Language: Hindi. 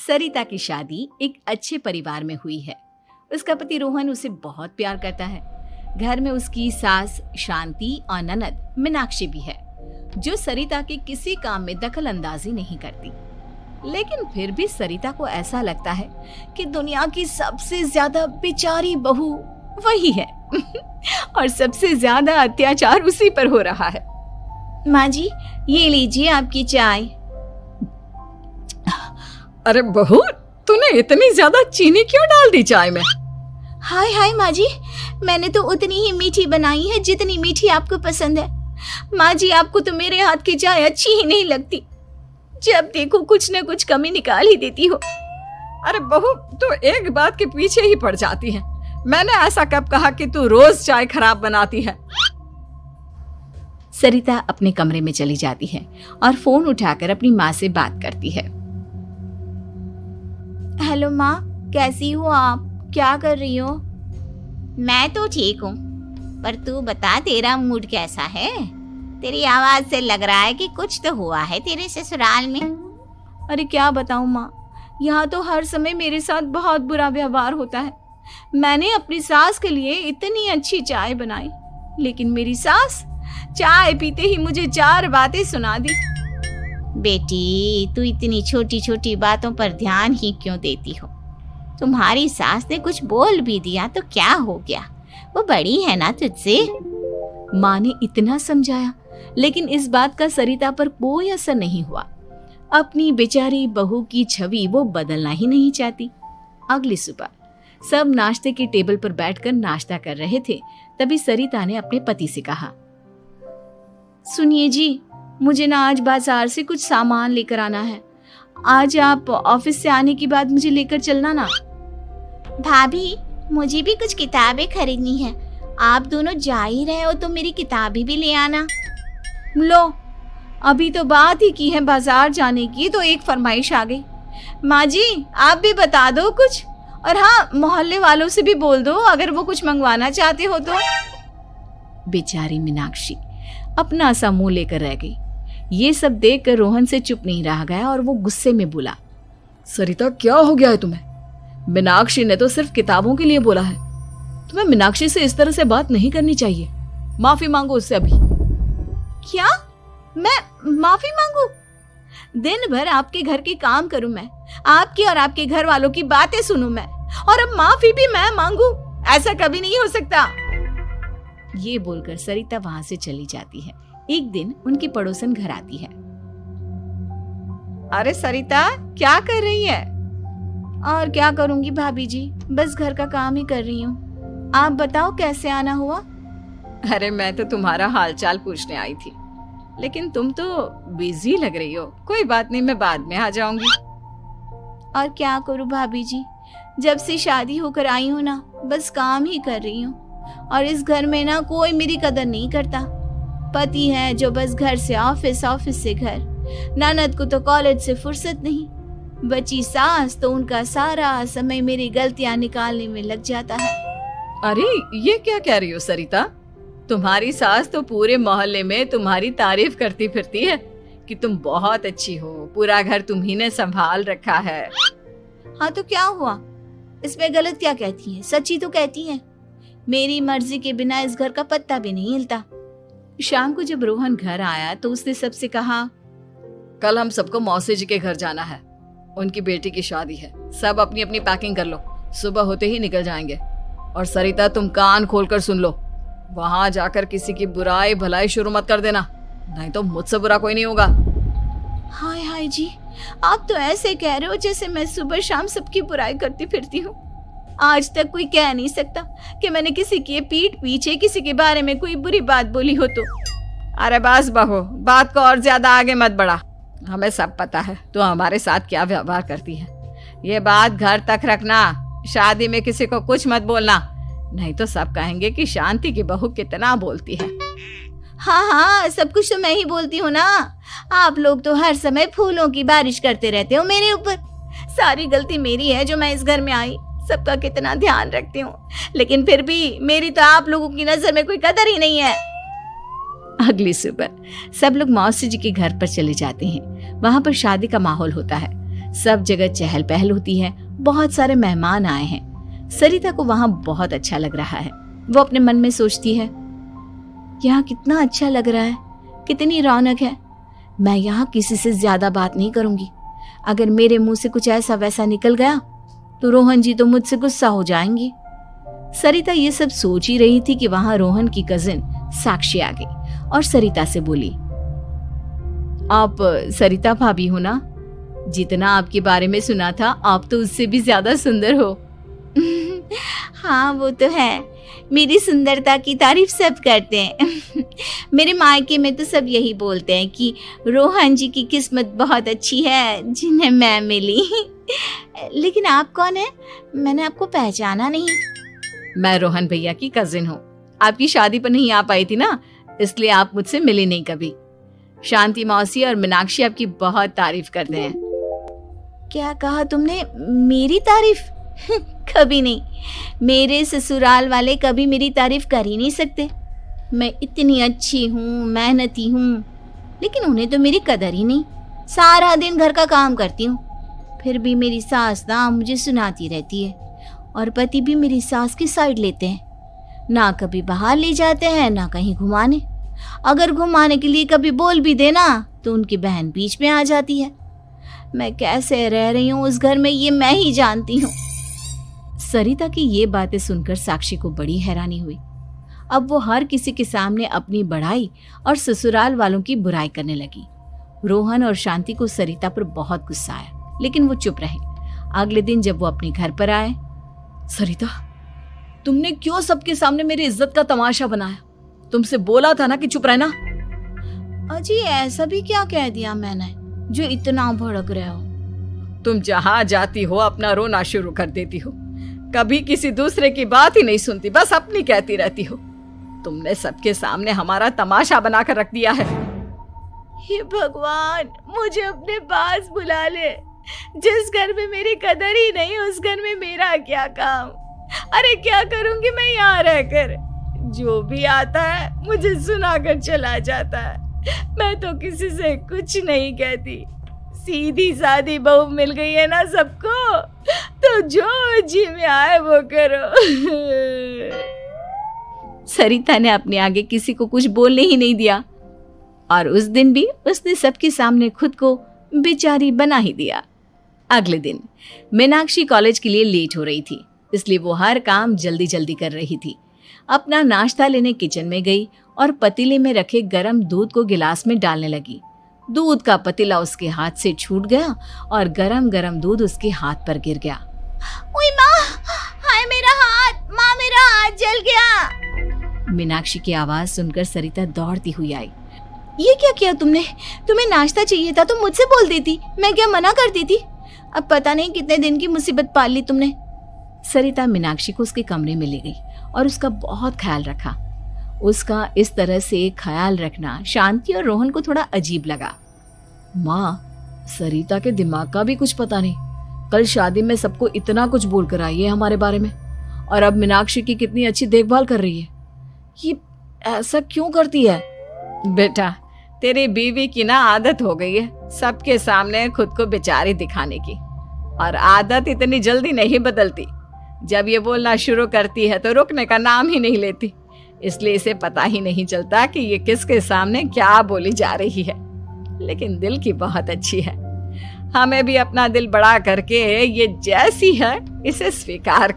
सरिता की शादी एक अच्छे परिवार में हुई है। उसका पति रोहन उसे बहुत प्यार करता है। घर में उसकी सास शांति और ननद मीनाक्षी भी है, जो सरिता के किसी काम में दखल अंदाजी नहीं करती। लेकिन फिर भी सरिता को ऐसा लगता है कि दुनिया की सबसे ज्यादा बेचारी बहू वही है और सबसे ज्यादा अत्याचार उसी पर हो रहा है। माँ जी, ये लीजिए आपकी चाय। अरे बहू, तूने इतनी ज्यादा चीनी क्यों डाल दी चाय में? हाय हाय माँ जी, मैंने तो उतनी ही मीठी बनाई है जितनी मीठी आपको पसंद है। माँ जी, आपको तो मेरे हाथ की चाय अच्छी ही नहीं लगती। जब देखो कुछ न कुछ कमी निकाल ही देती हो। अरे बहू, तू एक बात के पीछे ही पड़ जाती है। मैंने ऐसा कब कहा कि तू रोज चाय खराब बनाती है? सरिता अपने कमरे में चली जाती है और फोन उठाकर अपनी माँ से बात करती है। हेलो माँ, कैसी हो आप? क्या कर रही हो? मैं तो ठीक हूँ, पर तू बता, तेरा मूड कैसा है? तेरी आवाज से लग रहा है कि कुछ तो हुआ है तेरे ससुराल में। अरे क्या बताऊँ माँ, यहाँ तो हर समय मेरे साथ बहुत बुरा व्यवहार होता है। मैंने अपनी सास के लिए इतनी अच्छी चाय बनाई, लेकिन मेरी सास चाय पीते ही मुझे 4 बातें सुना दी। बेटी, तू इतनी छोटी छोटी बातों पर ध्यान ही क्यों देती हो? तुम्हारी सास ने कुछ बोल भी दिया तो क्या हो गया, वो बड़ी है ना तुझसे। माँ ने इतना समझाया, लेकिन इस बात का सरिता पर कोई असर नहीं हुआ। अपनी बेचारी बहू की छवि वो बदलना ही नहीं चाहती। अगली सुबह सब नाश्ते की टेबल पर बैठकर नाश्ता कर रहे थे, तभी सरिता ने अपने पति से कहा, सुनिए जी, मुझे ना आज बाजार से कुछ सामान लेकर आना है। आज आप ऑफिस से आने के बाद मुझे लेकर चलना ना। भाभी, मुझे भी कुछ किताबें खरीदनी है। आप दोनों जा ही रहे हो तो मेरी किताबें भी ले आना। लो, अभी तो बात ही की है बाजार जाने की तो एक फरमाइश आ गई। माँ जी, आप भी बता दो कुछ, और हाँ, मोहल्ले वालों से भी बोल दो अगर वो कुछ मंगवाना चाहते हो तो। बेचारी मीनाक्षी अपना सा मुंह लेकर रह गई। ये सब देखकर रोहन से चुप नहीं रह गया और वो गुस्से में बोला, सरिता, क्या हो गया है तुम्हें? मीनाक्षी ने तो सिर्फ किताबों के लिए बोला है। तुम्हें मीनाक्षी से इस तरह से बात नहीं करनी चाहिए। माफी मांगो उससे अभी। क्या? मैं माफी मांगू? दिन भर आपके घर के काम करूं मैं, आपकी और आपके घर वालों की बातें सुनूं मैं, और अब माफी भी मैं मांगू? ऐसा कभी नहीं हो सकता। ये बोलकर सरिता वहां से चली जाती है। एक दिन उनकी पड़ोसन घर आती है। अरे सरिता, क्या कर रही है? और क्या करूंगी भाभी जी, बस घर का काम ही कर रही हूँ। आप बताओ कैसे आना हुआ? अरे मैं तो तुम्हारा हालचाल पूछने आई थी, लेकिन तुम तो बिजी लग रही हो। कोई बात नहीं, मैं बाद में आ जाऊंगी। और क्या करूँ भाभी जी, जब से शादी होकर आई हूँ ना, बस काम ही कर रही हूँ। और इस घर में ना कोई मेरी कदर नहीं करता। पति है जो बस घर से ऑफिस, ऑफिस से घर। ननद को तो कॉलेज से फुर्सत नहीं। बची सास तो उनका सारा समय मेरी गलतियां निकालने में लग जाता है। अरे ये क्या कह रही हो सरिता? तुम्हारी सास तो पूरे मोहल्ले में तुम्हारी तारीफ करती फिरती है कि तुम बहुत अच्छी हो, पूरा घर तुम्ही ने संभाल रखा है। हाँ तो क्या हुआ, इसमें गलत क्या कहती है? सच्ची तो कहती है। मेरी मर्जी के बिना इस घर का पत्ता भी नहीं हिलता। शाम को जब रोहन घर आया तो उसने सबसे कहा, कल हम सबको मौसी जी के घर जाना है। उनकी बेटी की शादी है। सब अपनी अपनी पैकिंग कर लो, सुबह होते ही निकल जाएंगे। और सरिता, तुम कान खोलकर सुन लो, वहां जाकर किसी की बुराई भलाई शुरू मत कर देना, नहीं तो मुझसे बुरा कोई नहीं होगा। हाय हाय जी, आप तो ऐसे कह रहे हो जैसे मैं सुबह शाम सबकी बुराई करती फिरती हूँ। आज तक कोई कह नहीं सकता कि मैंने किसी की पीठ पीछे किसी के बारे में कोई बुरी बात बोली हो तो। अरे बस बहू, बात को और ज्यादा आगे मत बढ़ा। हमें सब पता है तो हमारे साथ क्या व्यवहार करती है। ये बात घर तक रखना, शादी में किसी को कुछ मत बोलना, नहीं तो सब कहेंगे कि शांति की बहू कितना बोलती है। हाँ हाँ, सब कुछ तो मैं ही बोलती हूँ ना। आप लोग तो हर समय फूलों की बारिश करते रहते हो मेरे ऊपर। सारी गलती मेरी है जो मैं इस घर में आई। सबका कितना ध्यान रखती हूँ, लेकिन फिर भी मेरी तो आप लोगों की नजर में कोई कदर ही नहीं है। अगली सुबह सब लोग मौसी जी के घर पर चले जाते हैं। वहां पर शादी का माहौल होता है। सब जगह चहल पहल होती है, बहुत सारे मेहमान आए हैं। सरिता को वहां बहुत अच्छा लग रहा है। वो अपने मन में सोचती है, यहाँ कितना अच्छा लग रहा है, कितनी रौनक है। मैं यहाँ किसी से ज्यादा बात नहीं करूंगी। अगर मेरे मुंह से कुछ ऐसा वैसा निकल गया तो रोहन जी तो मुझसे गुस्सा हो जाएंगी। सरिता ये सब सोच ही रही थी कि वहां रोहन की कजिन साक्षी आ गई और सरिता से बोली, आप सरिता भाभी हो ना? जितना आपके बारे में सुना था, आप तो उससे भी ज्यादा सुंदर हो। हाँ वो तो है, मेरी सुंदरता की तारीफ सब करते हैं। मेरे मायके में तो सब यही बोलते हैं कि रोहन जी की किस्मत बहुत अच्छी है जिन्हें मैं मिली। लेकिन आप कौन है? मैंने आपको पहचाना नहीं। मैं रोहन भैया की कजिन हूँ। आपकी शादी पर नहीं आ पाई थी ना, इसलिए आप मुझसे मिले नहीं कभी। शांति मौसी और मीनाक्षी आपकी बहुत तारीफ करते हैं। क्या कहा तुमने? मेरी तारीफ? कभी नहीं। मेरे ससुराल वाले कभी मेरी तारीफ कर ही नहीं सकते। मैं इतनी अच्छी हूँ, मेहनती हूँ, लेकिन उन्हें तो मेरी कदर ही नहीं। सारा दिन घर का काम करती हूँ, फिर भी मेरी सास ना मुझे सुनाती रहती है, और पति भी मेरी सास की साइड लेते हैं। ना कभी बाहर ले जाते हैं, ना कहीं घुमाने। अगर घुमाने के लिए कभी बोल भी देना तो उनकी बहन बीच में आ जाती है। मैं कैसे रह रही हूँ उस घर में, ये मैं ही जानती हूँ। सरिता की ये बातें सुनकर साक्षी को बड़ी हैरानी हुई। अब वो हर किसी के सामने अपनी बढ़ाई और ससुराल वालों की बुराई करने लगी। रोहन और शांति को सरिता पर बहुत गुस्सा आया, लेकिन वो चुप रहे। अगले दिन जब वो अपने घर पर आए, सरिता, तुमने क्यों सबके सामने मेरी इज्जत का तमाशा बनाया? तुमसे बोला था ना कि चुप रहना। अजी ऐसा भी क्या कह दिया मैंने जो इतना भड़क रहे हो? तुम जहाँ जाती हो अपना रोना शुरू कर देती हो, कभी किसी दूसरे की बात ही नहीं सुनती, बस अपनी कहती रहती हो। तुमने सबके सामने हमारा तमाशा बनाकर रख दिया है। हे भगवान, मुझे अपने पास बुला ले। जिस घर में मेरी कदर ही नहीं, उस घर में मेरा क्या काम? अरे क्या करूंगी मैं यहाँ रहकर? जो भी आता है मुझे सुनाकर चला जाता है। मैं तो किसी से कुछ नहीं कहती। सीधी सादी बहू मिल गई है ना सबको, तो जो जी में आए वो करो। सरिता ने अपने आगे किसी को कुछ बोलने ही नहीं दिया, और उस दिन भी उसने सबके सामने खुद को बेचारी बना ही दिया। अगले दिन मीनाक्षी कॉलेज के लिए लेट हो रही थी, इसलिए वो हर काम जल्दी जल्दी कर रही थी। अपना नाश्ता लेने किचन में गई और पतीले में रखे गरम दूध को गिलास में डालने लगी। दूध का पतीला उसके हाथ से छूट गया और गरम गरम दूध उसके हाथ पर गिर गया। ओए माँ, हाय मेरा हाथ, माँ मेरा हाथ जल गया। मीनाक्षी की आवाज सुनकर सरिता दौड़ती हुई आई। ये क्या किया तुमने? तुम्हें नाश्ता चाहिए था तो मुझसे बोल देती, मैं क्या मना करती थी? अब पता नहीं कितने दिन की मुसीबत पाल ली तुमने। सरिता मीनाक्षी को उसके कमरे में ले गई और उसका बहुत ख्याल रखा। उसका इस तरह से ख्याल रखना शांति और रोहन को थोड़ा अजीब लगा। माँ, सरिता के दिमाग का भी कुछ पता नहीं। कल शादी में सबको इतना कुछ बोलकर आई है हमारे बारे में, और अब मीनाक्षी की कितनी अच्छी देखभाल कर रही है। ये ऐसा क्यों करती है? बेटा, तेरी बीवी की ना आदत हो गई है सबके सामने खुद को बेचारी दिखाने की, और आदत इतनी जल्दी नहीं बदलती। जब ये बोलना शुरू करती है तो रुकने का नाम ही नहीं लेती, इसलिए इसे पता ही नहीं चलता कि ये किसके सामने क्या बोली जा रही है। लेकिन दिल की बहुत अच्छी है। हमें भी अपना दिल बड़ा करके ये जैसी है इसे स्वीकार